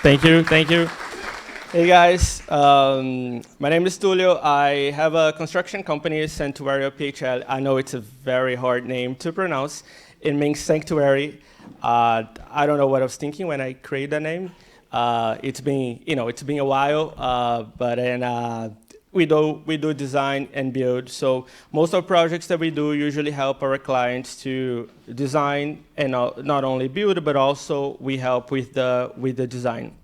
Thank you, thank you. Hey guys, my name is Tulio. I have a construction company, Santuario PHL. I know it's a very hard name to pronounce. It means sanctuary. I don't know what I was thinking when I created that name. It's been a while, but then we do design and build. So most of the projects that we do usually help our clients to design and not only build, but also we help with the design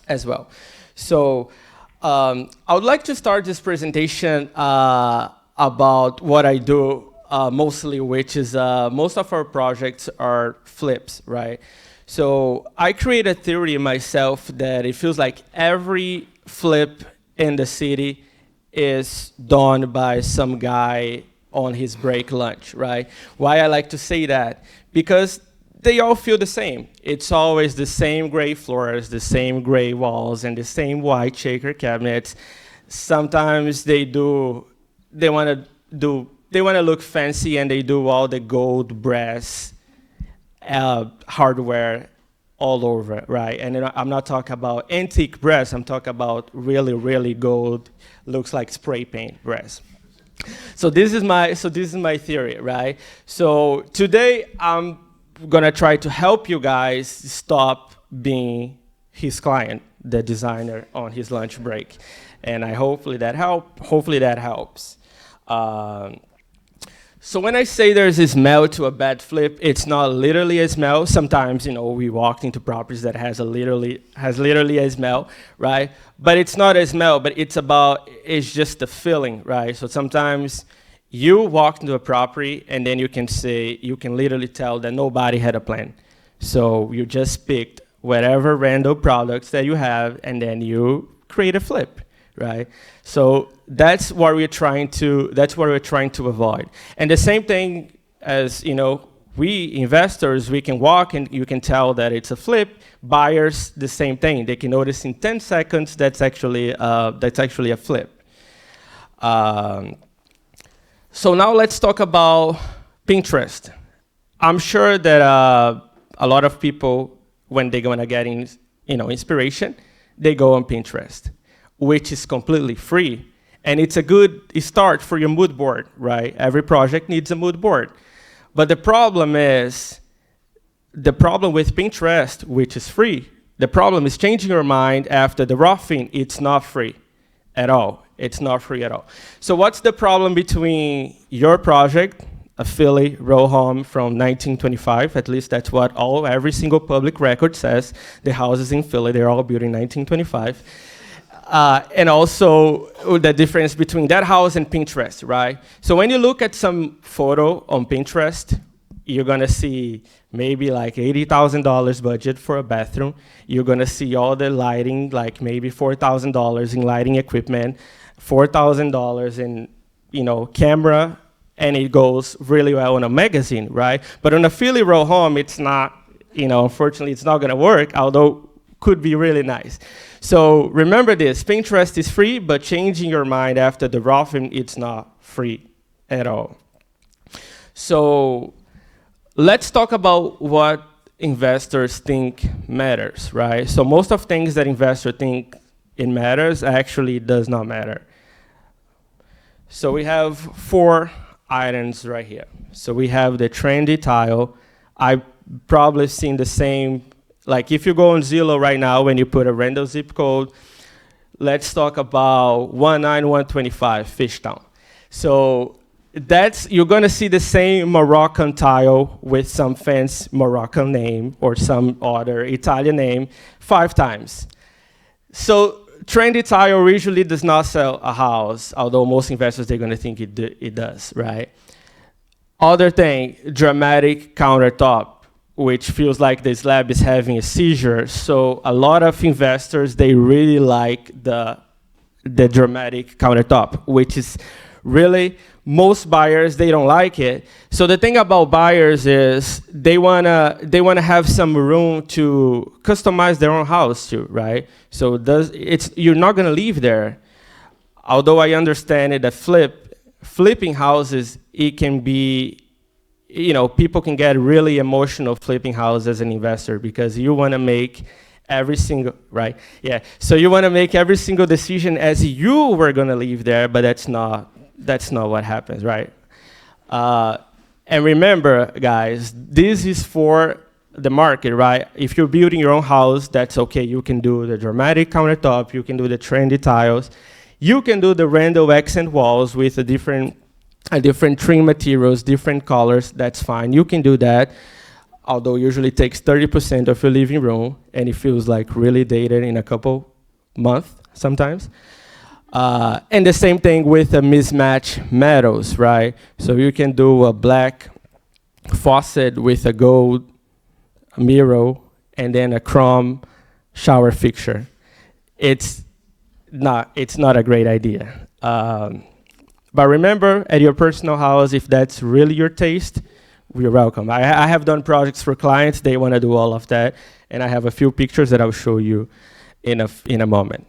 as well. So I would like to start this presentation about what I do mostly, which is most of our projects are flips, right? So I created a theory myself that it feels like every flip in the city is done by some guy on his break lunch, right? Why I like to say that? Because they all feel the same. It's always the same gray floors, the same gray walls, and the same white shaker cabinets. Sometimes they want to look fancy, and they do all the gold, brass, hardware all over, right? And I'm not talking about antique brass. I'm talking about really, really gold, looks like spray paint brass. So this is my theory, right? So today I'm gonna try to help you guys stop being his client, the designer on his lunch break, and hopefully that helps. So when I say there's a smell to a bad flip, it's not literally a smell. Sometimes we walk into properties that has literally a smell, right? But it's not a smell, but it's just a feeling, right? So sometimes you walk into a property and then you can literally tell that nobody had a plan. So you just picked whatever random products that you have and then you create a flip, right? So that's what we're trying to avoid. And the same thing as, we investors, we can walk and you can tell that it's a flip. Buyers, the same thing. They can notice in 10 seconds that's actually a flip. So now let's talk about Pinterest. I'm sure that a lot of people, when they're gonna get inspiration, they go on Pinterest, which is completely free. And it's a good start for your mood board, right? Every project needs a mood board. But the problem with Pinterest, which is free, the problem is changing your mind after the roughing. It's not free at all. It's not free at all. So what's the problem between your project, a Philly row home from 1925, at least that's what every single public record says, the houses in Philly, they're all built in 1925, and also the difference between that house and Pinterest, right? So when you look at some photo on Pinterest, you're gonna see maybe like $80,000 budget for a bathroom. You're gonna see all the lighting, like maybe $4,000 in lighting equipment, $4,000 in camera, and it goes really well on a magazine, right? But on a Philly row home, it's not, unfortunately, it's not gonna work, although could be really nice. So remember this, Pinterest is free, but changing your mind after the roughing, it's not free at all. So let's talk about what investors think matters, right? So most of things that investors think it matters actually does not matter. So we have 4 items right here. So we have the trendy tile. I've probably seen the same, like if you go on Zillow right now, when you put a random zip code, let's talk about 19125 Fishtown. So you're gonna see the same Moroccan tile with some fancy Moroccan name or some other Italian name 5 times. So trendy tile usually does not sell a house, although most investors, they're gonna think it does, right? Other thing, dramatic countertop, which feels like the slab is having a seizure. So a lot of investors, they really like the dramatic countertop, which is really, most buyers, they don't like it. So the thing about buyers is they wanna have some room to customize their own house too, right? So you're not gonna live there. Although I understand it, that flipping houses, it can be, people can get really emotional flipping houses as an investor because you wanna make every single, right? Yeah. So you want to make every single decision as you were going to live there, but that's not what happens, right? And remember, guys, this is for the market, right? If you're building your own house, that's okay. You can do the dramatic countertop, you can do the trendy tiles, you can do the random accent walls with a different trim materials, different colors, that's fine. You can do that, although usually takes 30% of your living room, and it feels like really dated in a couple months sometimes. And the same thing with the mismatched metals, right? So you can do a black faucet with a gold mirror and then a chrome shower fixture. It's not a great idea. But remember, at your personal house, if that's really your taste, you're welcome. I have done projects for clients, they want to do all of that, and I have a few pictures that I'll show you in a moment.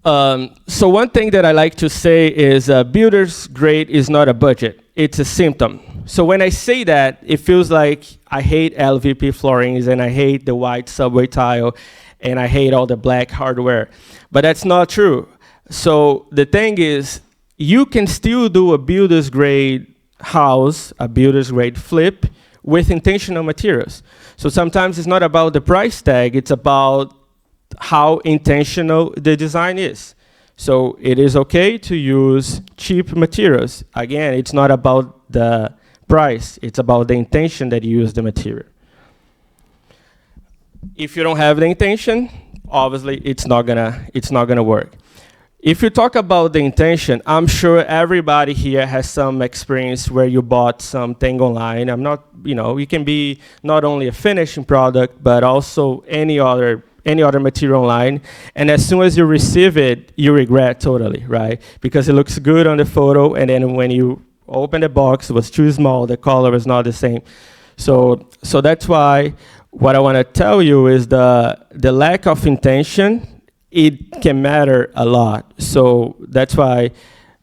So one thing that I like to say is builder's grade is not a budget, it's a symptom. So when I say that, it feels like I hate LVP floorings and I hate the white subway tile and I hate all the black hardware. But that's not true. So the thing is, you can still do a builder's grade house, a builder's grade flip with intentional materials. So sometimes it's not about the price tag, it's about how intentional the design is. So it is okay to use cheap materials. Again, it's not about the price, it's about the intention that you use the material. If you don't have the intention, obviously it's not gonna work. If you talk about the intention, I'm sure everybody here has some experience where you bought something online. It can be not only a finishing product, but also any other material online, and as soon as you receive it, you regret totally, right? Because it looks good on the photo, and then when you open the box, it was too small, the color was not the same. So that's why what I want to tell you is the lack of intention, it can matter a lot. So that's why,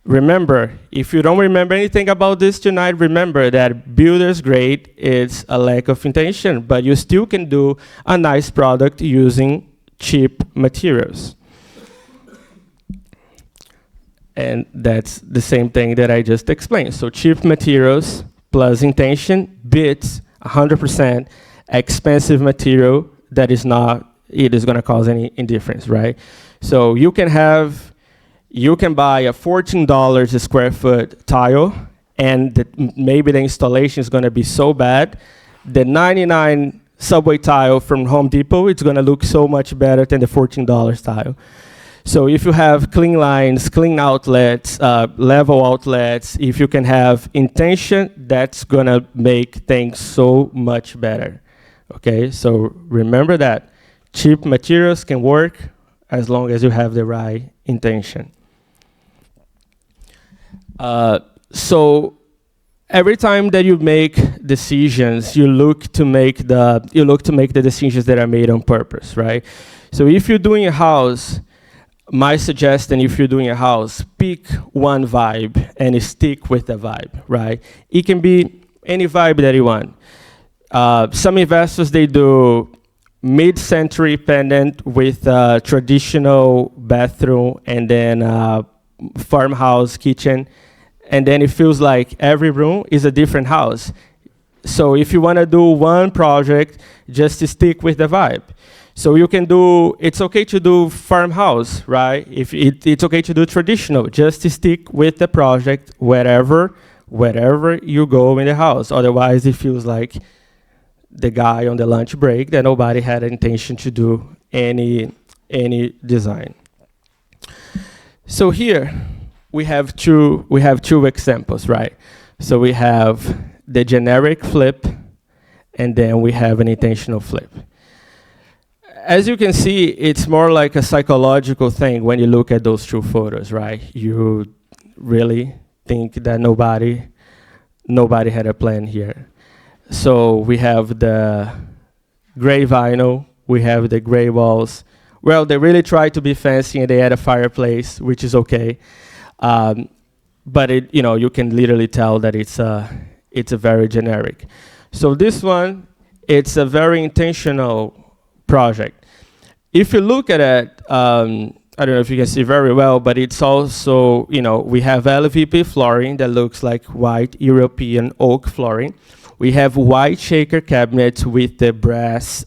remember, if you don't remember anything about this tonight, remember that builder's grade is a lack of intention, but you still can do a nice product using cheap materials. And that's the same thing that I just explained. So cheap materials plus intention beats 100% expensive material that is not, it is gonna cause any indifference, right? So you can buy a $14 a square foot tile, and maybe the installation is gonna be so bad, the 99 subway tile from Home Depot, it's gonna look so much better than the $14 tile. So if you have clean lines, clean outlets, level outlets, if you can have intention, that's gonna make things so much better. Okay, so remember that cheap materials can work as long as you have the right intention. So every time that you make decisions, you look to make the decisions that are made on purpose, right? So if you're doing a house, my suggestion, if you're doing a house, pick one vibe and stick with the vibe, right? It can be any vibe that you want. Some investors, they do mid-century pendant with a traditional bathroom and then farmhouse kitchen, and then it feels like every room is a different house. So if you want to do one project, just stick with the vibe. So you can do, it's okay to do farmhouse, right? If it's okay to do traditional, just stick with the project wherever you go in the house. Otherwise, it feels like the guy on the lunch break that nobody had intention to do any design. So here we have two examples, right? So we have the generic flip, and then we have an intentional flip. As you can see, it's more like a psychological thing when you look at those two photos, right? You really think that nobody had a plan here. So we have the gray vinyl, we have the gray walls. Well, they really tried to be fancy and they had a fireplace, which is okay. But you can literally tell that it's a very generic. So this one it's a very intentional project. If you look at it, I don't know if you can see very well, but it's also, we have LVP flooring that looks like white European oak flooring. We have white shaker cabinets with the brass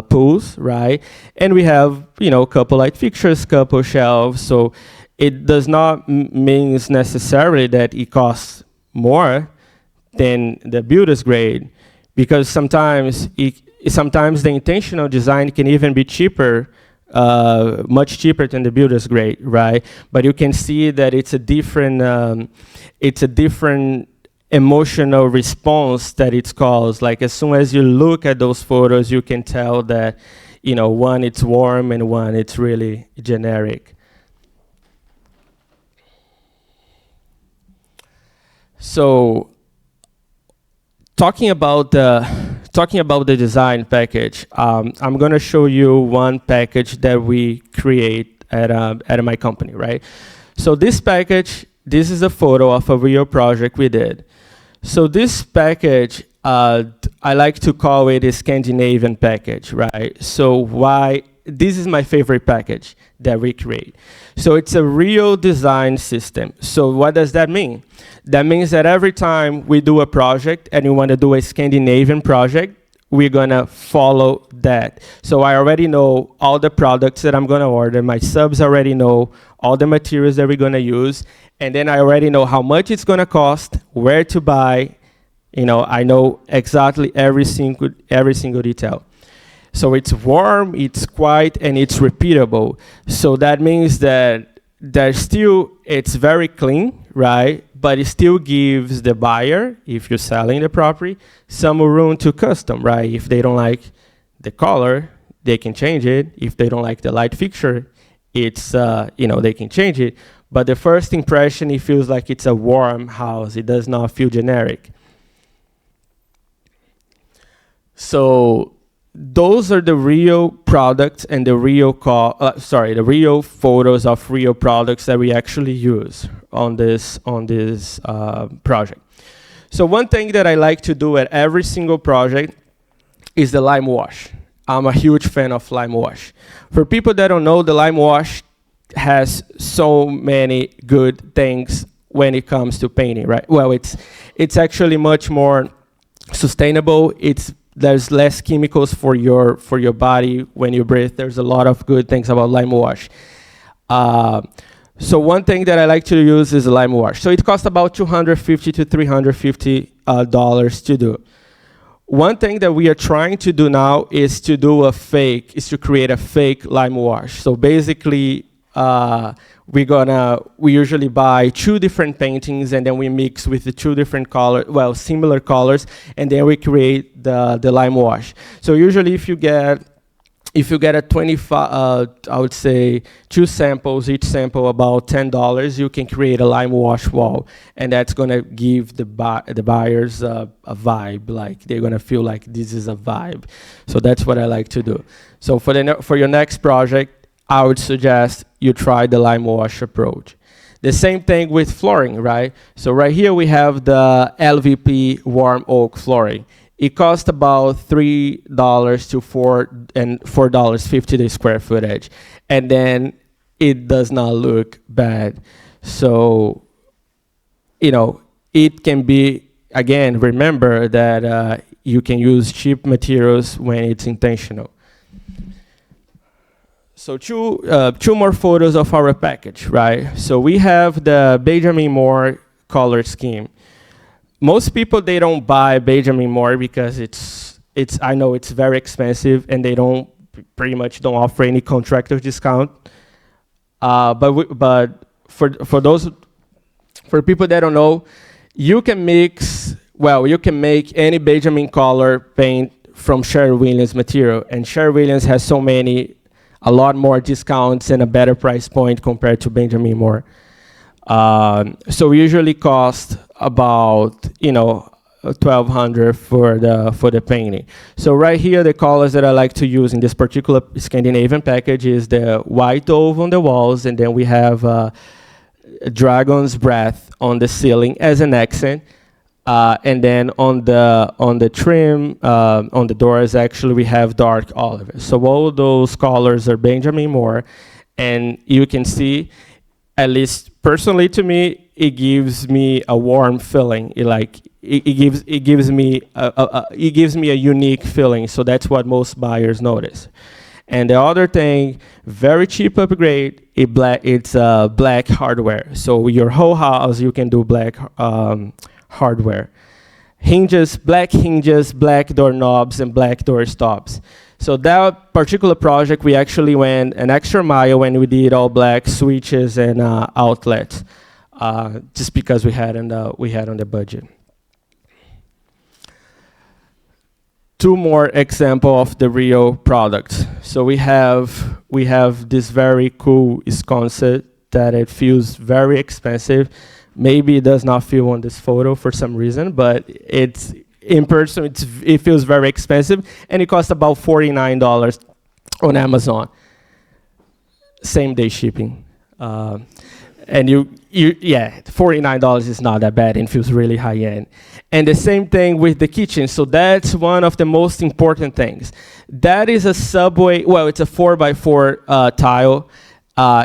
pulls, right? And we have, a couple light fixtures, couple shelves. So it does not mean necessarily that it costs more than the builder's grade, because sometimes the intentional design can even be cheaper, much cheaper than the builder's grade, right? But you can see that it's a different emotional response that it calls. Like as soon as you look at those photos, you can tell that, one it's warm and one it's really generic. So talking about the design package, I'm going to show you one package that we create at my company, right? So this package, this is a photo of a real project we did. So this package, I like to call it a Scandinavian package, right? So this is my favorite package that we create. So it's a real design system. So what does that mean? That means that every time we do a project and we want to do a Scandinavian project, we're going to follow that. So I already know all the products that I'm going to order. My subs already know all the materials that we're going to use. And then I already know how much it's going to cost, where to buy. I know exactly every single detail. So it's warm, it's quiet, and it's repeatable. So that means that it's very clean, right? But it still gives the buyer, if you're selling the property, some room to custom, right? If they don't like the color, they can change it. If they don't like the light fixture, it's, they can change it. But the first impression, it feels like it's a warm house. It does not feel generic. So those are the real products and the real the real photos of real products that we actually use on this project. So one thing that I like to do at every single project is the lime wash. I'm a huge fan of lime wash. For people that don't know, the lime wash has so many good things when it comes to painting, right? Well, it's actually much more sustainable. There's less chemicals for your body when you breathe. There's a lot of good things about lime wash. So one thing that I like to use is lime wash. So it costs about $250 to $350 to do. One thing that we are trying to do now is to create a fake lime wash. So basically, we usually buy 2 different paintings, and then we mix with the 2 different similar colors, and then we create the lime wash. So usually if you get a 25, I would say 2 samples, each sample about $10, you can create a lime wash wall, and that's gonna give the buyers a vibe, like they're gonna feel like this is a vibe. So that's what I like to do. So for your next project, I would suggest you try the lime wash approach. The same thing with flooring, right? So right here we have the LVP warm oak flooring. It costs about $3 to $4.50 the square footage, and then it does not look bad. So, it can be, again, remember that you can use cheap materials when it's intentional. So two more photos of our package, right? So we have the Benjamin Moore color scheme. Most people, they don't buy Benjamin Moore because I know it's very expensive, and they pretty much don't offer any contractor discount. But for people that don't know, you can make any Benjamin color paint from Sherwin-Williams material, and Sherwin-Williams has a lot more discounts and a better price point compared to Benjamin Moore. So we usually cost about $1,200 for the painting. So right here, the colors that I like to use in this particular Scandinavian package is the white dove on the walls, and then we have a dragon's breath on the ceiling as an accent. And then on the trim, on the doors, actually we have dark olive. So all those colors are Benjamin Moore, and you can see, at least personally to me, it gives me a warm feeling. It gives me a unique feeling. So that's what most buyers notice. And the other thing, very cheap upgrade, it's black hardware. So your whole house, you can do black hardware. Hinges, black doorknobs, and black door stops. So that particular project, we actually went an extra mile when we did all black switches and outlets, just because we had on the budget. Two more example of the real products. So we have this very cool sconce that it feels very expensive. Maybe it does not feel on this photo for some reason, but it's in person. It feels very expensive, and it costs about $49 on Amazon. Same day shipping. And yeah, $49 is not that bad and feels really high end. And the same thing with the kitchen. So that's one of the most important things. That is a Subway, well, it's a 4x4 tile.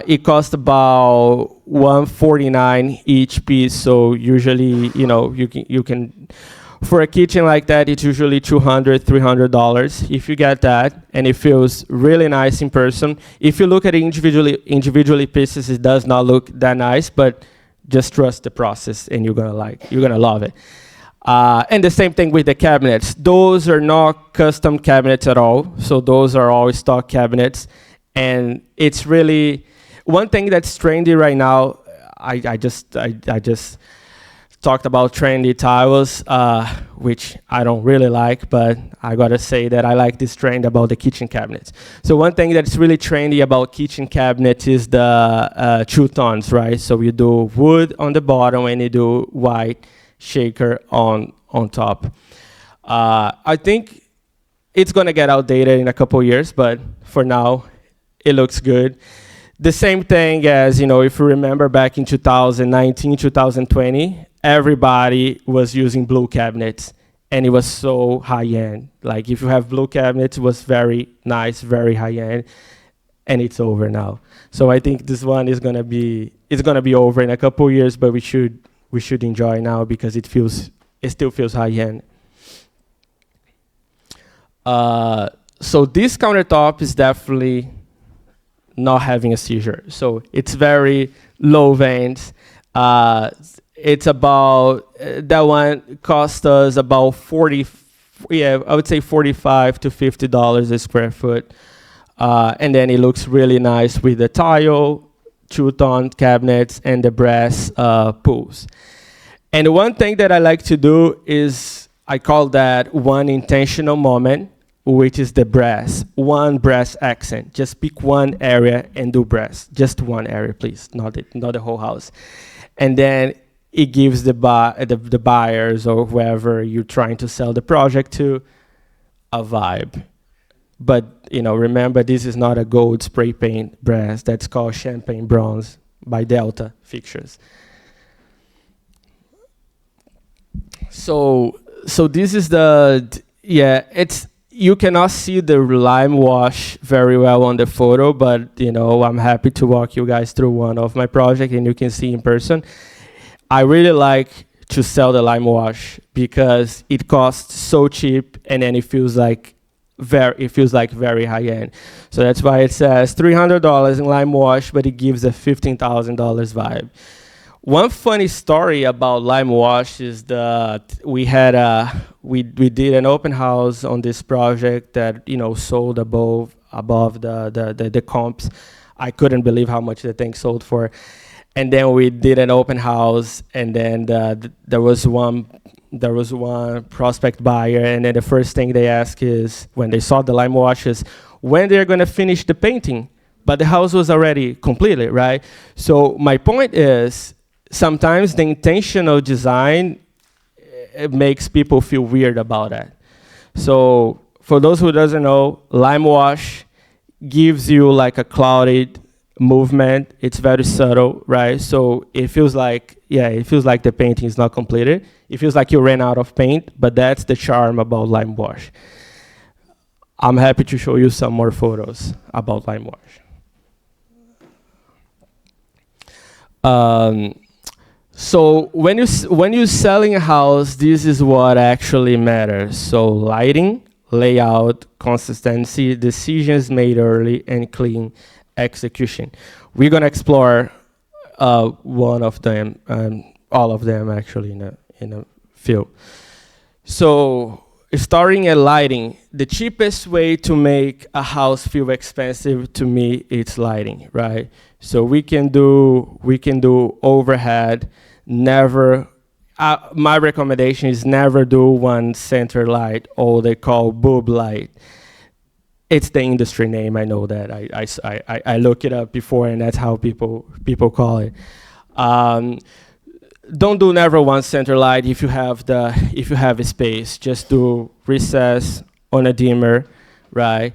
It costs about $149 each piece. So usually, you can, for a kitchen like that, it's usually $200, $300 if you get that, and it feels really nice in person. If you look at it individually pieces, it does not look that nice, but just trust the process, and you're gonna love it. And the same thing with the cabinets. Those are not custom cabinets at all. So those are all stock cabinets, and it's really one thing that's trendy right now. I just talked about trendy tiles, which I don't really like, but I gotta say that I like this trend about the kitchen cabinets. So one thing that's really trendy about kitchen cabinets is the two tones, right? So you do wood on the bottom and you do white shaker on top. I think it's gonna get outdated in a couple years, but for now, it looks good. The same thing as, if you remember back in 2019, 2020, everybody was using blue cabinets, and it was so high-end. Like, if you have blue cabinets, it was very nice, very high-end, and it's over now. So I think this one is gonna be over in a couple years, but we should enjoy now because it still feels high-end. So this countertop is definitely not having a seizure. So it's very low vents. It's about, that one cost us about I would say $45 to $50 a square foot. And then it looks really nice with the tile, two-tone cabinets, and the brass pulls. And one thing that I like to do is, I call that one intentional moment, which is the brass, one brass accent. Just pick one area and do brass. Just one area, please, not the whole house. And then it gives the buyers or whoever you're trying to sell the project to a vibe. But remember, this is not a gold spray paint brass. That's called champagne bronze by Delta Fixtures. So this is you cannot see the lime wash very well on the photo, but I'm happy to walk you guys through one of my projects, and you can see in person. I really like to sell the lime wash because it costs so cheap, and then it feels like very high end. So that's why it says $300 in lime wash, but it gives a $15,000 vibe. One funny story about lime wash is that we did an open house on this project that sold above the comps. I couldn't believe how much the thing sold for. And then we did an open house, and then there was one prospect buyer, and then the first thing they asked is, when they saw the lime washes, when they're gonna finish the painting. But the house was already completed, right? So my point is, sometimes the intentional design, it makes people feel weird about it. So for those who doesn't know, lime wash gives you like a clouded movement. It's very subtle, right? So it feels like, yeah, it feels like the painting is not completed. It feels like you ran out of paint, but that's the charm about lime wash. I'm happy to show you some more photos about lime wash. So when you're selling a house, this is what actually matters. So lighting, layout, consistency, decisions made early, and clean execution. We're gonna explore one of them, all of them actually in a few. So starting at lighting, the cheapest way to make a house feel expensive to me is lighting, right? So we can do overhead. Never. My recommendation is never do one center light, or they call boob light. It's the industry name. I know that. I look it up before, and that's how people call it. Don't do never one center light if you have a space. Just do recess on a dimmer, right?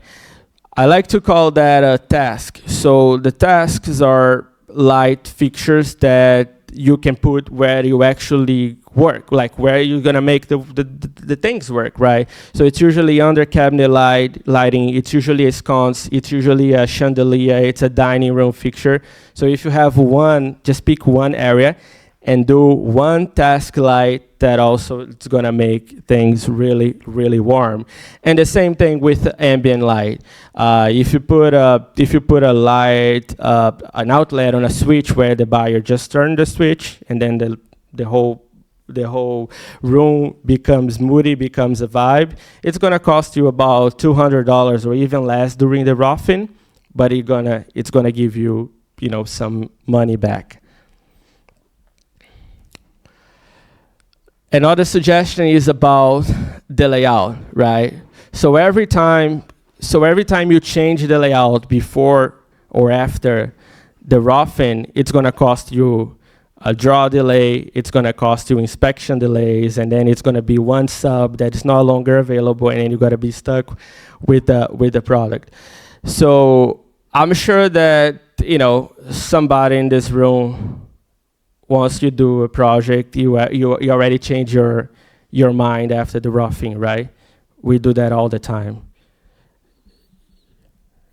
I like to call that a task. So the tasks are light fixtures that you can put where you actually work, like where you're gonna make the things work, right? So it's usually under cabinet lighting, it's usually a sconce, it's usually a chandelier, it's a dining room fixture. So if you have one, just pick one area and do one task light that also it's gonna make things really, really warm. And the same thing with ambient light. If you put a light, an outlet on a switch where the buyer just turned the switch, and then the whole room becomes moody, becomes a vibe, it's gonna cost you about $200 or even less during the roughing, but it's gonna give you, some money back. Another suggestion is about the layout, right? So every time you change the layout before or after the roughing, it's gonna cost you a draw delay, it's gonna cost you inspection delays, and then it's gonna be one sub that is no longer available, and then you gotta be stuck with the product. So I'm sure that somebody in this room, once you do a project, you already change your mind after the roughing, right? We do that all the time,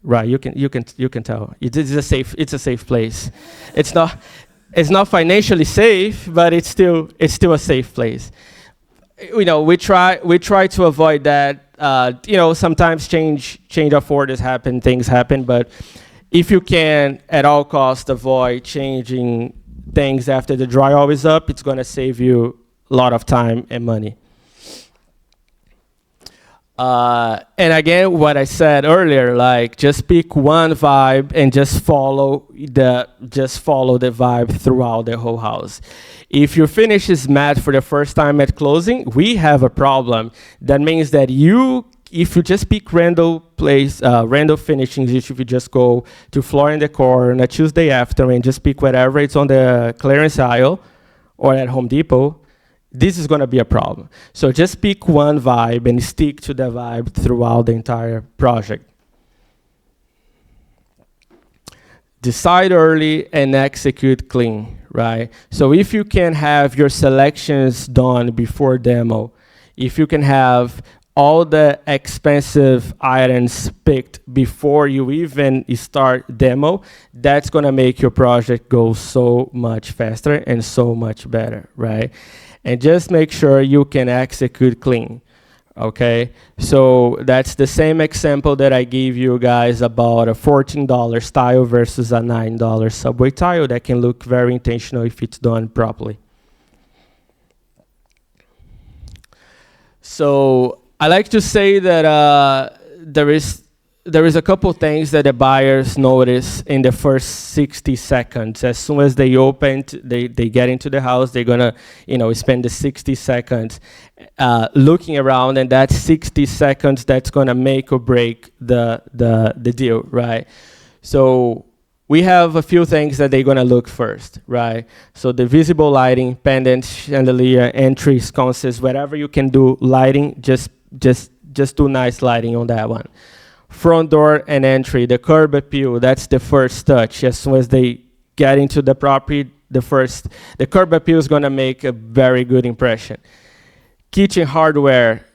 right? You can tell. It's a safe place. It's not financially safe, but it's still a safe place. We try to avoid that. Sometimes change of orders happen, things happen, but if you can at all costs avoid changing things after the drywall is up, it's going to save you a lot of time and money. And again, what I said earlier, like just pick one vibe and just follow the vibe throughout the whole house. If your finish is matte for the first time at closing, we have a problem. That means that if you just pick random finishings, if you just go to Floor and Decor on a Tuesday afternoon and just pick whatever, it's on the clearance aisle or at Home Depot, this is gonna be a problem. So just pick one vibe and stick to the vibe throughout the entire project. Decide early and execute clean, right? So if you can have your selections done before demo, if you can have all the expensive items picked before you even start demo, that's gonna make your project go so much faster and so much better, right? And just make sure you can execute clean, okay? So that's the same example that I gave you guys about a $14 tile versus a $9 subway tile that can look very intentional if it's done properly. So I like to say that there is a couple things that the buyers notice in the first 60 seconds. As soon as they they get into the house, they're gonna spend the 60 seconds looking around, and that's 60 seconds that's gonna make or break the deal, right? So we have a few things that they're gonna look first, right? So the visible lighting, pendants, chandelier, entry, sconces, whatever you can do lighting, just do nice lighting on that one. front door and entry, the curb appeal, that's the first touch. As soon as they get into the property, the curb appeal is gonna make a very good impression. Kitchen hardware,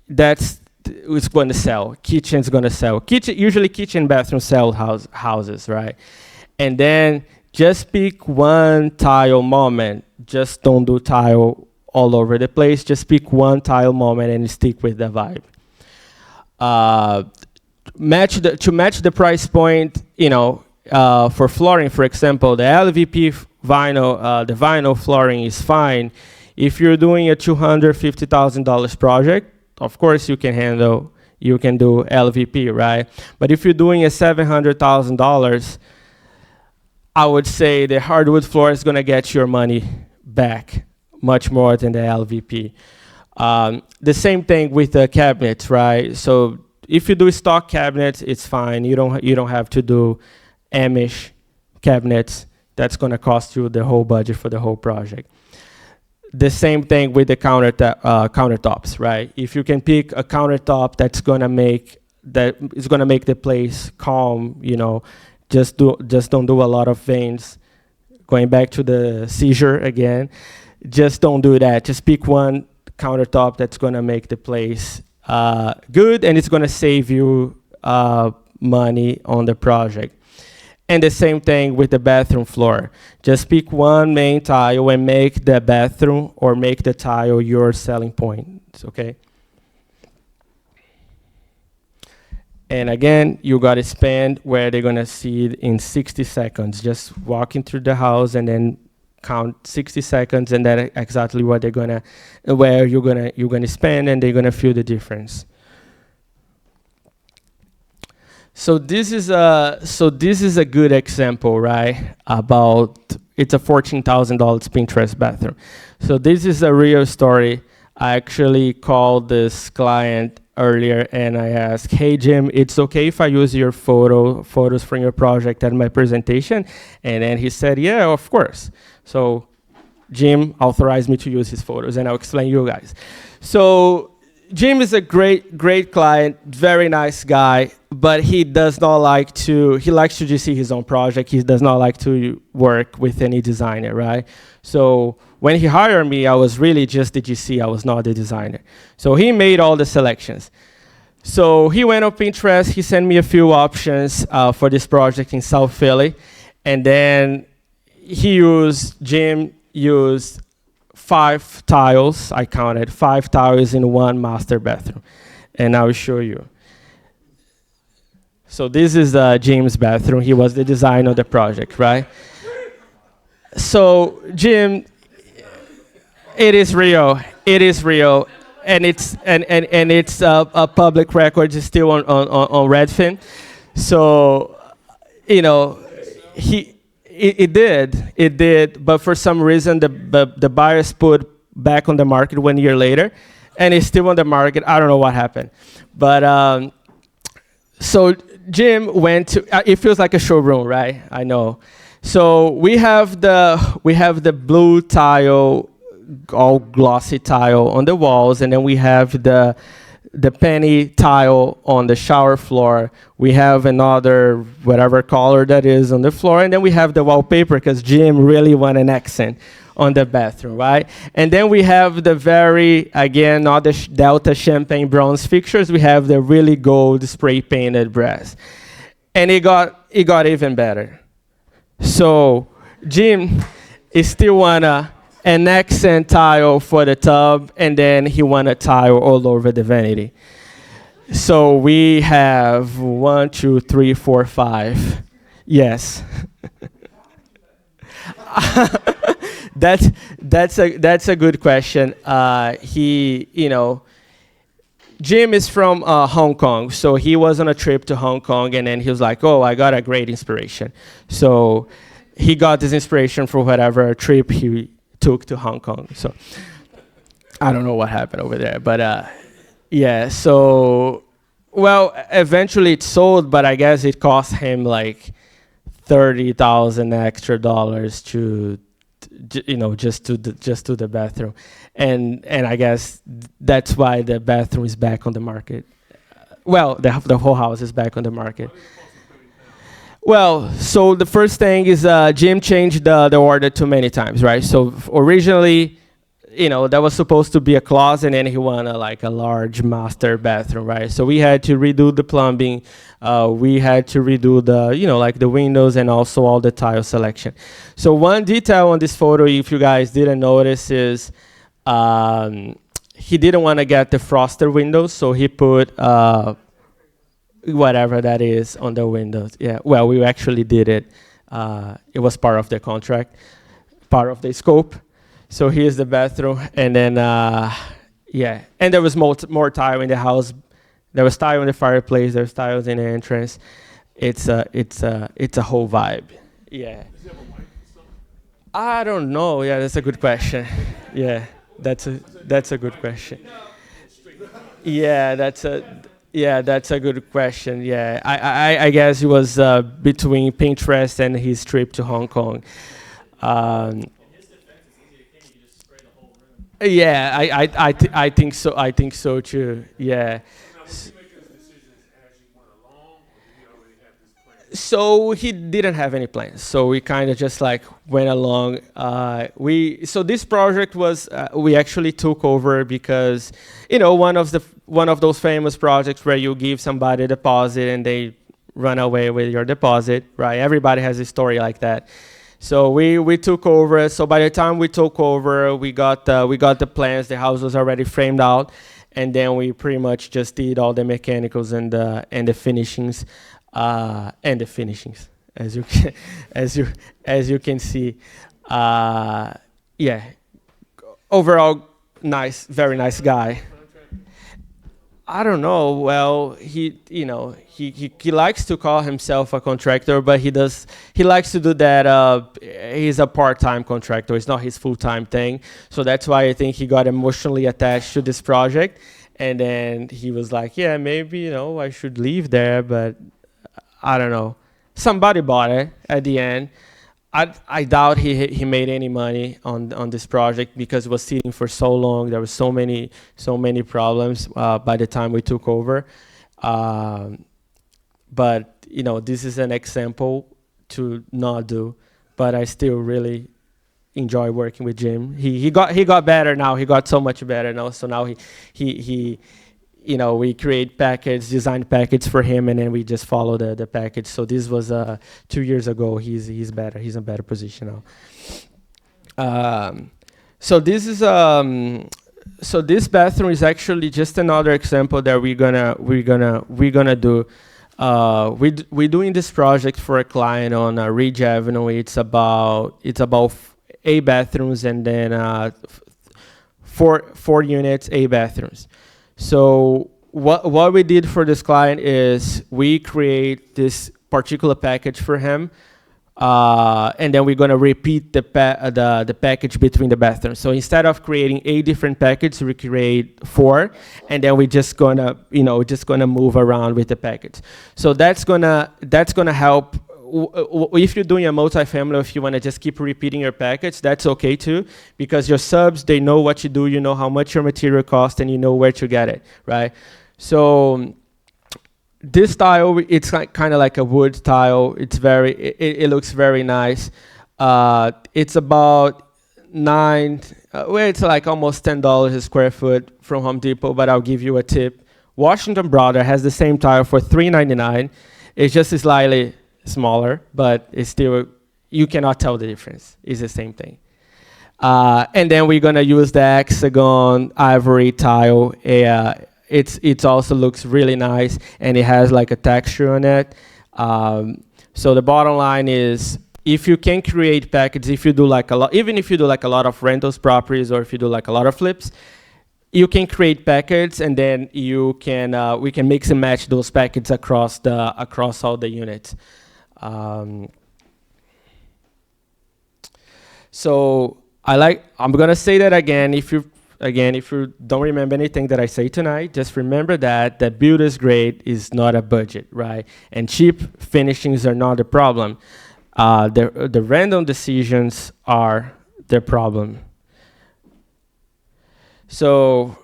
it's going to sell. Kitchen's going to sell. Usually kitchen, bathroom sell houses, right? And then just pick one tile moment. Just don't do tile all over the place. Just pick one tile moment and stick with the vibe. To match the price point, for flooring, for example, the LVP vinyl, the vinyl flooring is fine. If you're doing a $250,000 project, of course you can do LVP, right? But if you're doing a $700,000, I would say the hardwood floor is gonna get your money back much more than the LVP. The same thing with the cabinets, right? So if you do stock cabinets, it's fine. You don't have to do Amish cabinets. That's gonna cost you the whole budget for the whole project. The same thing with the countertops, right? If you can pick a countertop that is gonna make the place calm, just don't do a lot of veins. Going back to the seizure again, just don't do that. Just pick one countertop that's gonna make the place good, and it's gonna save you money on the project. And the same thing with the bathroom floor. Just pick one main tile and make the bathroom or make the tile your selling point, okay? And again, you gotta spend where they're gonna see it in 60 seconds. Just walking through the house and then count 60 seconds, and that's exactly what where you're gonna spend, and they're gonna feel the difference. So this is a good example, right? It's a $14,000 Pinterest bathroom. So this is a real story. I actually called this client earlier and I asked, "Hey Jim, it's okay if I use your photos from your project at my presentation?" And then he said, "Yeah, of course." So Jim authorized me to use his photos, and I'll explain you guys. So Jim is a great client, very nice guy, but he likes to just see his own project. He does not like to work with any designer, right? So when he hired me, I was really just the GC, I was not the designer. So he made all the selections. So he went on Pinterest, he sent me a few options for this project in South Philly, and then Jim used 5 tiles. I counted 5 tiles in one master bathroom, and I will show you. So this is Jim's bathroom. He was the designer of the project, right? So Jim, it is real, and it's a public record. It's still on Redfin. So It did, but for some reason the buyers put back on the market 1 year later, and it's still on the market. I don't know what happened, but so Jim went to. It feels like a showroom, right? I know. So we have the blue tile, all glossy tile on the walls, and then we have the penny tile on the shower floor. We have another whatever color that is on the floor, and then we have the wallpaper because Jim really want an accent on the bathroom, right? And then we have the not the Delta champagne bronze fixtures. We have the really gold spray painted brass, and it got even better. So Jim is still wanna an accent tile for the tub, and then he want a tile all over the vanity. So we have 1, 2, 3, 4, 5. Yes. That's a good question. Jim is from Hong Kong, so he was on a trip to Hong Kong, and then he was like, "Oh, I got a great inspiration." So he got this inspiration for whatever trip he took to Hong Kong. So I don't know what happened over there, but yeah. So eventually it sold, but I guess it cost him like $30,000 extra to just to the bathroom, and I guess that's why the bathroom is back on the market Well, the whole house is back on the market. Well, so the first thing is Jim changed the order too many times, right? So originally, that was supposed to be a closet, and then he wanted like a large master bathroom, right? So we had to redo the plumbing. We had to redo like the windows and also all the tile selection. So one detail on this photo, if you guys didn't notice, is he didn't want to get the frosted windows, so he put whatever that is on the windows. Yeah, well, we actually did it. It was part of the contract, part of the scope. So here's the bathroom, and then yeah, and there was more tile in the house. There was tile in the fireplace. There's tiles in the entrance. It's a whole vibe. Yeah. I don't know. Yeah, that's a good question. Yeah, that's a good question. Yeah, that's a good question. Yeah, I guess it was between Pinterest and his trip to Hong Kong. Um, yeah, I think so. I think so too. Yeah. So he didn't have any plans. So we kind of just like went along. So this project was we actually took over because one of those famous projects where you give somebody a deposit and they run away with your deposit, right? Everybody has a story like that. So we took over. So by the time we took over, we got the plans. The house was already framed out, and then we pretty much just did all the mechanicals and the finishings. As you can, as you can see. Yeah, overall nice, very nice guy. I don't know. Well, he likes to call himself a contractor, but he likes to do that. He's a part-time contractor. It's not his full-time thing. So that's why I think he got emotionally attached to this project. And then he was like, yeah, maybe, I should leave there, but I don't know. Somebody bought it at the end. I doubt he made any money on this project because it was sitting for so long. There were so many problems by the time we took over. But this is an example to not do. But I still really enjoy working with Jim. He got better now. He got so much better now. So now he we create design package for him, and then we just follow the package. So this was 2 years ago. He's better. He's in a better position now. So this is so this bathroom is actually just another example that we're gonna do. We're doing this project for a client on Ridge Avenue. It's about 8 bathrooms and then 4 units, 8 bathrooms. So what we did for this client is we create this particular package for him, and then we're gonna repeat the package between the bathrooms. So instead of creating 8 different packages, we create 4, and then we're just gonna move around with the package. So that's gonna help. If you're doing a multifamily, if you want to just keep repeating your package, that's okay too, because your subs, they know what you do, you know how much your material costs, and you know where to get it, right? So this tile, it's kind of like a wood tile. It looks very nice. It's about it's like almost $10 a square foot from Home Depot, but I'll give you a tip. Washington Brother has the same tile for $3.99. It's just slightly smaller, but it's still, you cannot tell the difference. It's the same thing. And then we're gonna use the hexagon ivory tile. It also looks really nice, and it has like a texture on it. So the bottom line is, if you can create packages, if you do like a lot, even if you do like a lot of rentals properties, or if you do like a lot of flips, you can create packets, and then we can mix and match those packets across all the units. So I'm gonna say that again. If you don't remember anything that I say tonight, just remember that the builder's grade is not a budget, right? And cheap finishings are not a problem. The random decisions are the problem. So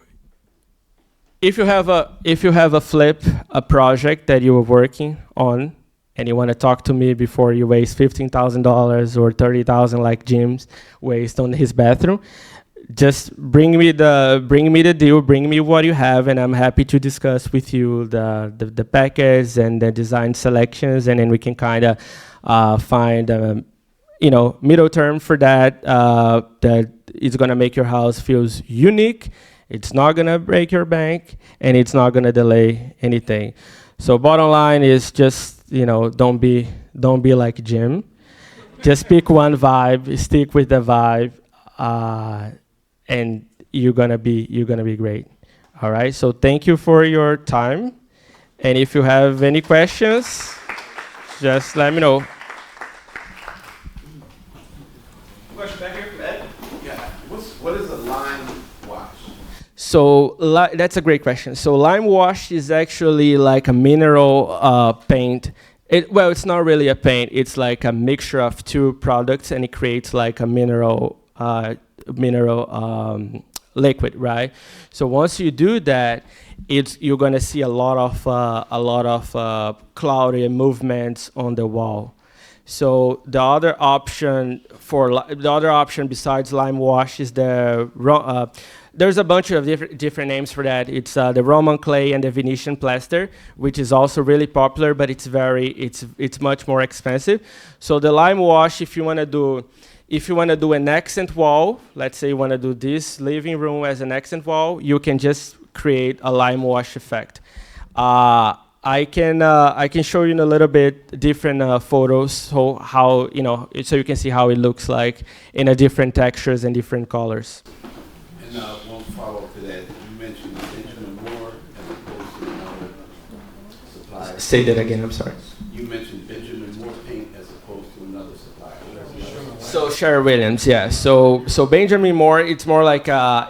if you have a project that you are working on, and you want to talk to me before you waste $15,000 or 30,000 like Jim's waste on his bathroom, just bring me the deal, bring me what you have, and I'm happy to discuss with you the package and the design selections, and then we can kind of find middle term for that that is gonna make your house feels unique. It's not gonna break your bank, and it's not gonna delay anything. So bottom line is just don't be like Jim. Just pick one vibe, stick with the vibe, and you're gonna be great. All right. So thank you for your time, and if you have any questions, just let me know. Question back here from Ed. Yeah. What is a lime wash? So that's a great question. So lime wash is actually like a mineral paint. It's not really a paint. It's like a mixture of two products, and it creates like a mineral liquid, right? So once you do that, you're gonna see a lot of cloudy movements on the wall. So the other option besides lime wash is there's a bunch of different names for that. It's the Roman clay and the Venetian plaster, which is also really popular, but it's much more expensive. So the lime wash, if you want to do an accent wall, let's say you want to do this living room as an accent wall, you can just create a lime wash effect. I can show you in a little bit different photos, so you can see how it looks like in a different textures and different colors. And one follow-up to that, you mentioned Benjamin Moore as opposed to another supplier. Say that again, I'm sorry. You mentioned Benjamin Moore paint as opposed to another supplier. So Sherwin Williams, yeah. So Benjamin Moore, it's more like a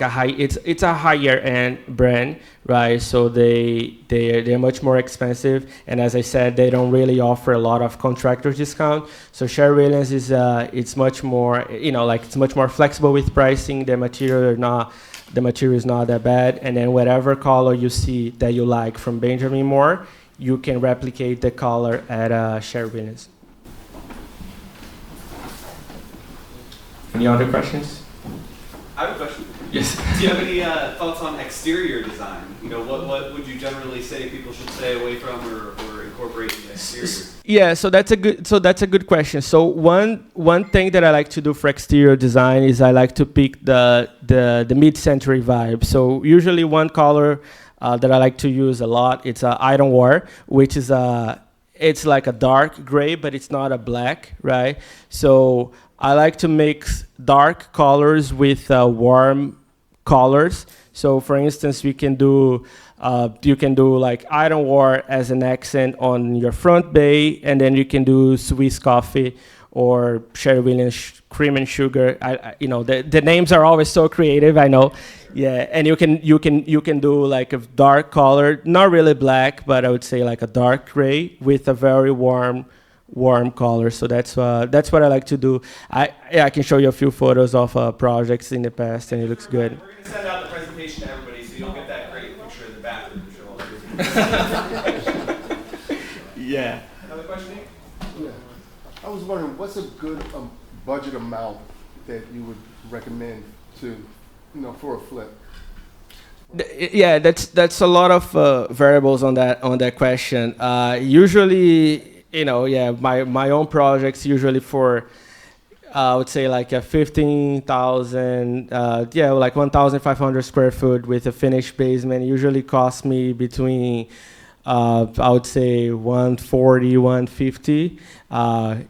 higher end brand, right? So they're much more expensive, and as I said, they don't really offer a lot of contractor discount. So Sherwin Williams is it's much more it's much more flexible with pricing. The material is not that bad, and then whatever color you see that you like from Benjamin Moore, you can replicate the color at Sherwin Williams. Any other questions? I have a question. Yes. Do you have any thoughts on exterior design? What would you generally say people should stay away from or incorporate in the exterior? Yeah, so that's a good question. So one thing that I like to do for exterior design is I like to pick the mid-century vibe. So usually one color that I like to use a lot, it's iron ore, which is it's like a dark gray, but it's not a black, right? So I like to mix dark colors with warm colors. So for instance, you can do like iron ore as an accent on your front bay, and then you can do Swiss coffee or Sherwin Williams cream and sugar. The names are always so creative, I know. Yeah, and you can do like a dark color, not really black, but I would say like a dark gray with a very warm color. So that's what I like to do. I can show you a few photos of projects in the past, and it looks good. We're going to send out the presentation to everybody, so you'll get that great picture of the bathroom. Yeah. Another question? Yeah. I was wondering, what's a good budget amount that you would recommend for a flip? Yeah, that's a lot of variables on that question. Usually, my own projects usually for I would say like a 15,000, like 1,500 square foot with a finished basement usually costs me between I would say 140, 150,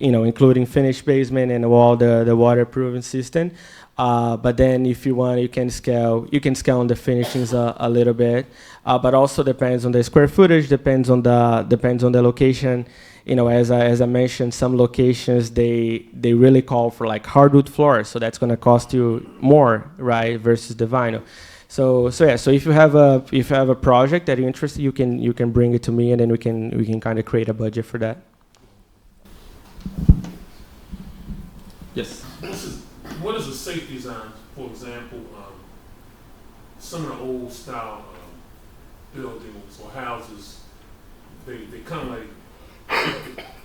including finished basement and all the waterproofing system. But then if you want, you can scale on the finishings a little bit. But also depends on the square footage, depends on the location. As I mentioned, some locations they really call for like hardwood floors, so that's going to cost you more, right, versus the vinyl. So if you have a project that you're interested, you can bring it to me, and then we can kind of create a budget for that. Yes. What is a safe design? For example, some of the old style buildings or houses, they kind of like,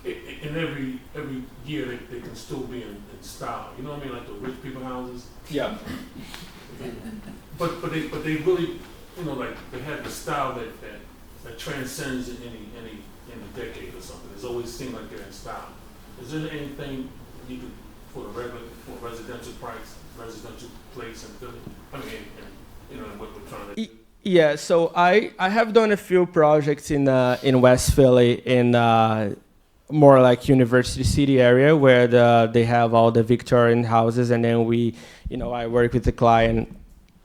in every year they can still be in style. You know what I mean? Like the rich people houses. Yeah. But they really, you know, like they have the style that transcends in any decade or something. It's always seemed like they're in style. Is there anything you could for residential place in Philly? I mean, you know what we're trying to do. Yeah, so I have done a few projects in West Philly in more like University City area where they have all the Victorian houses, and then I work with the client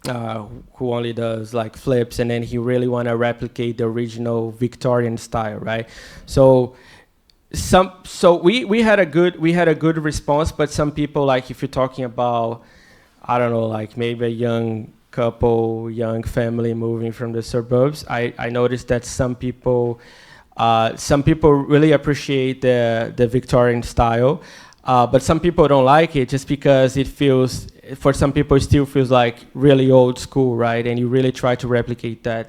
who only does like flips, and then he really want to replicate the original Victorian style, right? So we had a good response, but some people, like if you're talking about, I don't know, like maybe a young couple, young family moving from the suburbs, I noticed that some people really appreciate the Victorian style, but some people don't like it just because it feels, for some people, it still feels like really old school, right? And you really try to replicate that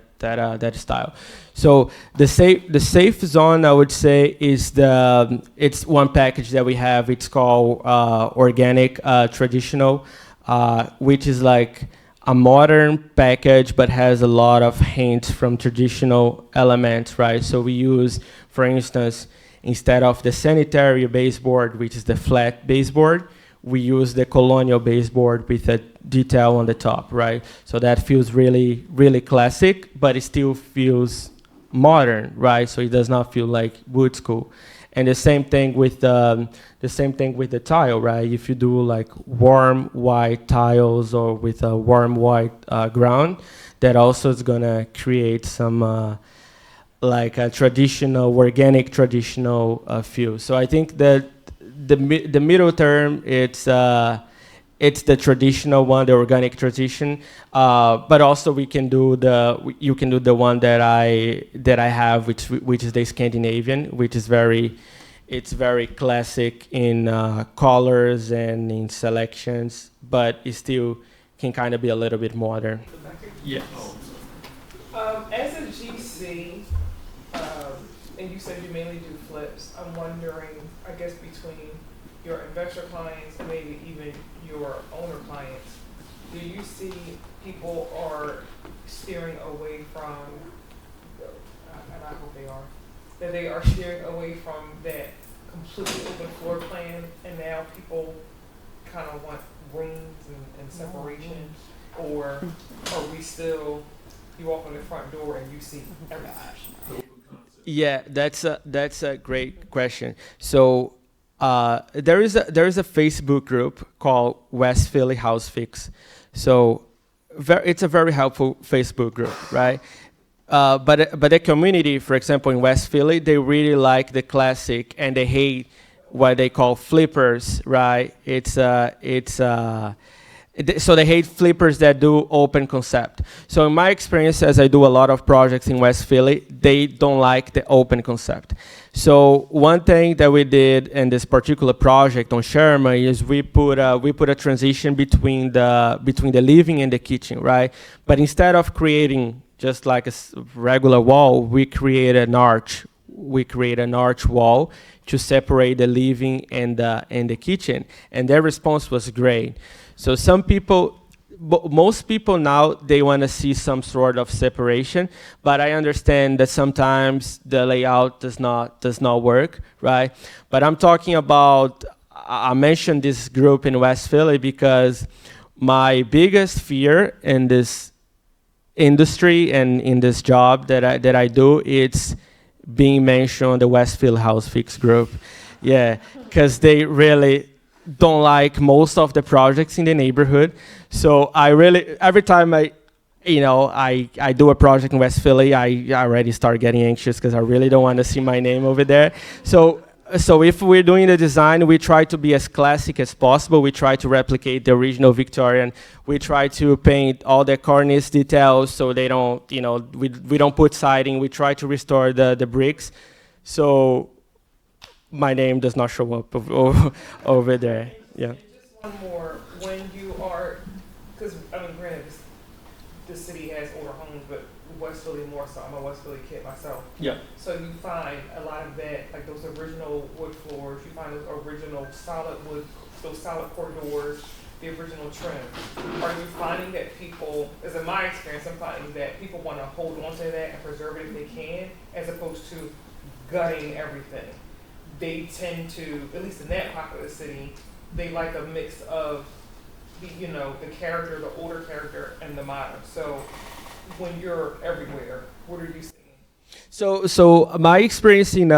style. So the safe zone, I would say, is it's one package that we have. It's called organic traditional, which is like a modern package, but has a lot of hints from traditional elements, right? So we use, for instance, instead of the sanitary baseboard, which is the flat baseboard, we use the colonial baseboard with a detail on the top, right? So that feels really, really classic, but it still feels modern, right? So it does not feel like wood school. And the same thing with the tile, right? If you do like warm white tiles or with a warm white ground, that also is gonna create some like a traditional, organic traditional feel. So I think that the middle term, it's the traditional one, the organic tradition, but also you can do the one that I have, which is the Scandinavian, which is it's very classic in colors and in selections, but it still can kind of be a little bit modern. Yes. As a GC, and you said you mainly do flips, I'm wondering, I guess between your investor clients and maybe even your owner clients, do you see people are steering away from, and I hope they are, that they are steering away from that completely open floor plan, and now people kind of want rooms and separation, or are we still, you walk in the front door and you see everything? Yeah, that's a great question. So there is a Facebook group called West Philly House Fix. So it's a very helpful Facebook group, right? But the community, for example, in West Philly, they really like the classic and they hate what they call flippers, right? So they hate flippers that do open concept. So in my experience, as I do a lot of projects in West Philly, they don't like the open concept. So one thing that we did in this particular project on Sherman is we put a transition between the living and the kitchen, right? But instead of creating just like a regular wall, we create an arch. We create an arch wall to separate the living and the kitchen, and their response was great. So most people now, they want to see some sort of separation, but I understand that sometimes the layout does not work, right? But I'm talking about, I mentioned this group in West Philly because my biggest fear in this industry and in this job that I do, it's being mentioned on the West Philly House Fix group. Yeah, because they really don't like most of the projects in the neighborhood. So I really, every time I do a project in West Philly, I already start getting anxious because I really don't want to see my name over there. So if we're doing the design, we try to be as classic as possible. We try to replicate the original Victorian. We try to paint all the cornice details so they don't, we don't put siding. We try to restore the bricks. So my name does not show up over there. Yeah. And just one more, when you are, because I mean, granted, the city has older homes, but West West Philly more so. I'm a West Philly kid myself. Yeah. So you find a lot of that, like those original wood floors, you find those original solid wood, those solid corridors, the original trim. Are you finding that people, as in my experience, I'm finding that people want to hold on to that and preserve it if they can, as opposed to gutting everything. They tend to, at least in that pocket of the city, they like a mix of the, you know, the character, the older character, and the modern. So when you're everywhere, what are you seeing? So my experience in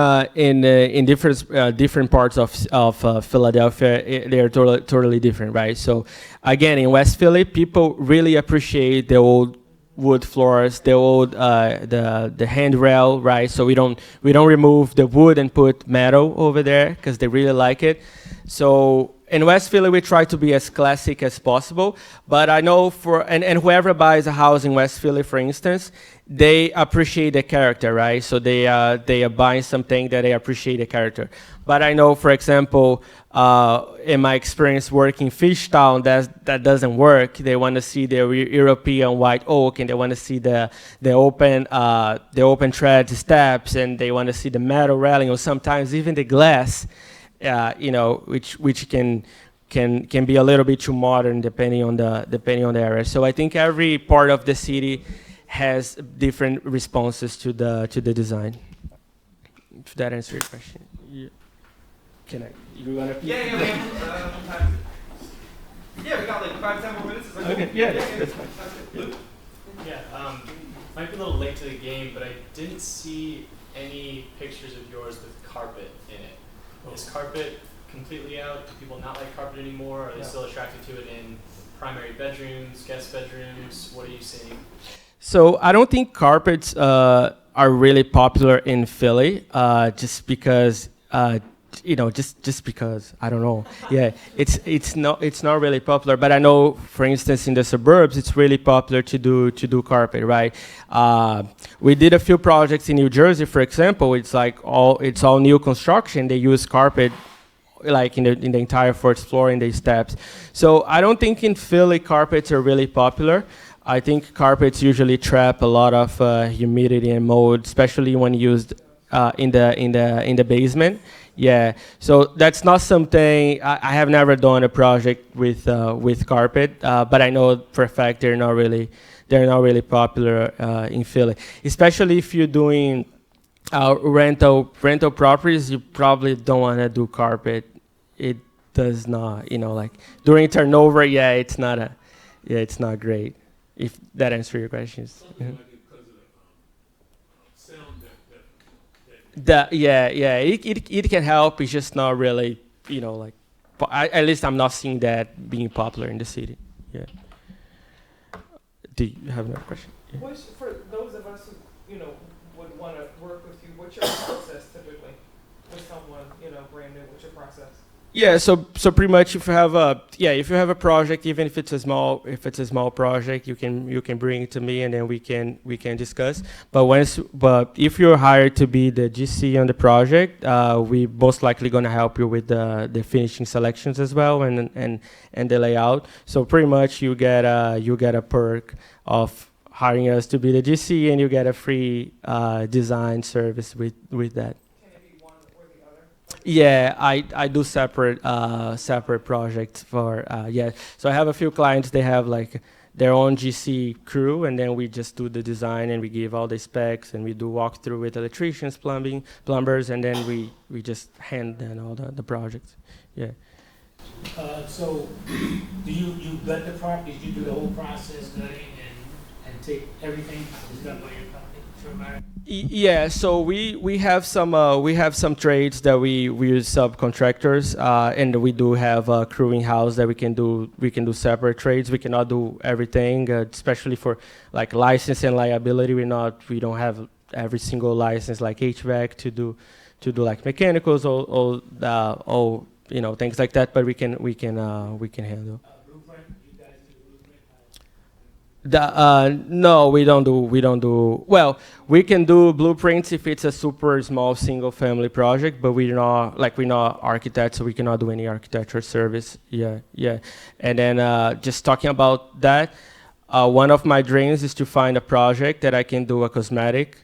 different parts of Philadelphia, they are totally different, right? So again, in West Philly, people really appreciate the old wood floors, the old the handrail, right? So we don't remove the wood and put metal over there because they really like it. So in West Philly, we try to be as classic as possible. But I know and whoever buys a house in West Philly, for instance, they appreciate the character, right? So they are buying something that they appreciate the character. But I know, for example, in my experience working Fishtown, that doesn't work. They want to see the European white oak, and they want to see the open tread steps, and they want to see the metal railing, or sometimes even the glass. You know, which can be a little bit too modern depending on the area. So I think every part of the city has different responses to the design. If that answers your question. Yeah. You wanna? Yeah, we have time. Yeah, we got like 5-10 more minutes. Is that Okay, cool? yeah, that's fine. Luke? Yeah, might be a little late to the game, but I didn't see any pictures of yours with carpet in it. Is carpet completely out? Do people not like carpet anymore? Are they still attracted to it in primary bedrooms, guest bedrooms? What are you seeing? So I don't think carpets are really popular in Philly, just because. Just because I don't know. Yeah, it's not really popular. But I know, for instance, in the suburbs, it's really popular to do carpet, right? We did a few projects in New Jersey, for example. It's all new construction. They use carpet, like in the entire first floor in the steps. So I don't think in Philly carpets are really popular. I think carpets usually trap a lot of humidity and mold, especially when used in the basement. Yeah, so that's not something I have never done a project with carpet, but I know for a fact they're not really popular in Philly, especially if you're doing rental properties. You probably don't want to do carpet. It does not, like during turnover. Yeah, it's not great. If that answers your questions. Yeah. It can help. It's just not really, at least I'm not seeing that being popular in the city. Yeah. Do you have another question? Yeah. What's, for those of us who, would want to work with you, what's your process typically with someone, brand new? What's your process? Yeah, so pretty much if you have a project, even if it's a small project, you can bring it to me and then we can discuss. But if you're hired to be the GC on the project, we most likely gonna help you with the finishing selections as well and the layout. So pretty much you get a perk of hiring us to be the GC, and you get a free design service with that. Yeah, I do separate projects for So I have a few clients. They have like their own GC crew, and then we just do the design and we give all the specs and we do walkthrough with electricians, plumbers, and then we just hand them all the projects. Yeah. So do you gut the properties? You do the whole process gutting and take everything is done by your company? Yeah, so we have some trades that we use subcontractors, and we do have a crewing house that we can do separate trades. We cannot do everything, especially for like license and liability. We don't have every single license like HVAC to do like mechanicals or things like that. But we can handle. No, we don't do. Well, we can do blueprints if it's a super small single family project, but we're not architects, so we cannot do any architecture service. Yeah. And then just talking about that, one of my dreams is to find a project that I can do a cosmetic,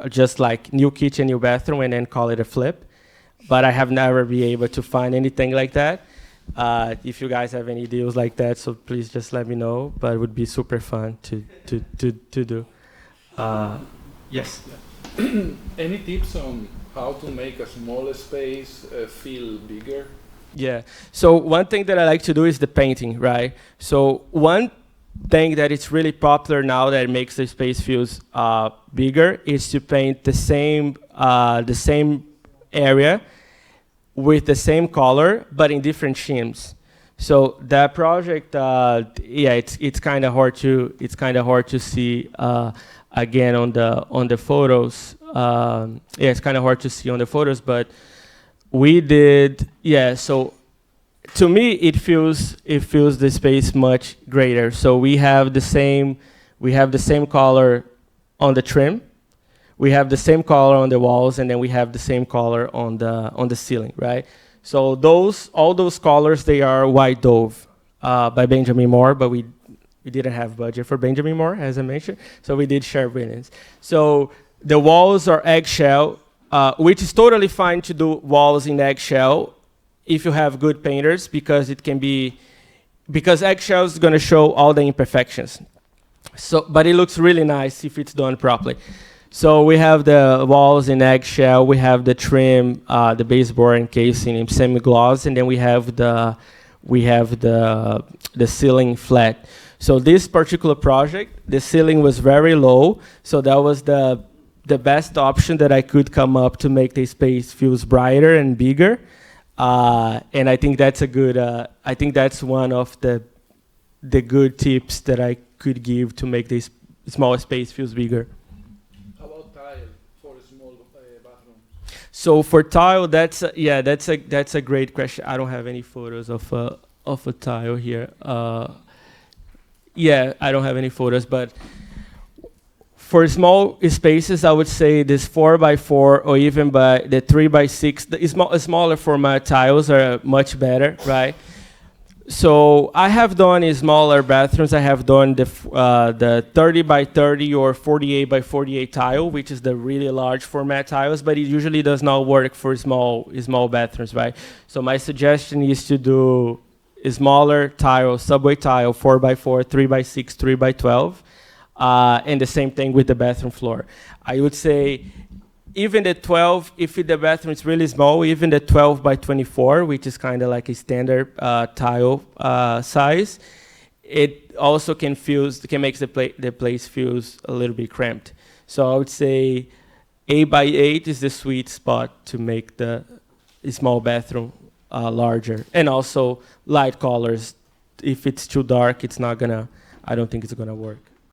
just like new kitchen, new bathroom, and then call it a flip. But I have never been able to find anything like that. If you guys have any deals like that, so please just let me know. But it would be super fun to do. Yes. Any tips on how to make a small space feel bigger? Yeah. So one thing that I like to do is the painting, right? So one thing that is really popular now that makes the space feels bigger is to paint the same area with the same color but in different shims. So that project, yeah, it's kind of hard to see again on the photos. Yeah, it's kind of hard to see on the photos, but we did, yeah. So to me, it feels the space much greater. So we have the same color on the trim, we have the same color on the walls, and then we have the same color on the ceiling, right? So all those colors, they are White Dove by Benjamin Moore, but we didn't have budget for Benjamin Moore, as I mentioned, so we did Sharp Brilliance. So the walls are eggshell, which is totally fine to do walls in eggshell if you have good painters, because eggshell is going to show all the imperfections. So, but it looks really nice if it's done properly. So we have the walls in eggshell, we have the trim, the baseboard encasing in semi-gloss, and then we have the ceiling flat. So this particular project, the ceiling was very low, so that was the best option that I could come up to make the space feels brighter and bigger. And I think that's a good. I think that's one of the good tips that I could give to make this small space feels bigger. How about tile for a small bathroom? So for tile, that's a great question. I don't have any photos of a tile here. Yeah, I don't have any photos, but for small spaces, I would say this 4x4 or even by the 3x6, the smaller format tiles are much better, right? So I have done smaller bathrooms. I have done the 30x30 or 48x48 tile, which is the really large format tiles, but it usually does not work for small bathrooms, right? So my suggestion is to do a smaller tile, subway tile, 4x4, 3x6, 3x12. And the same thing with the bathroom floor. I would say even the 12, if the bathroom is really small, even the 12x24, which is kind of like a standard tile size, it also can make the place feels a little bit cramped. So I would say 8x8 is the sweet spot to make the small bathroom larger. And also light colors. If it's too dark, I don't think it's gonna work.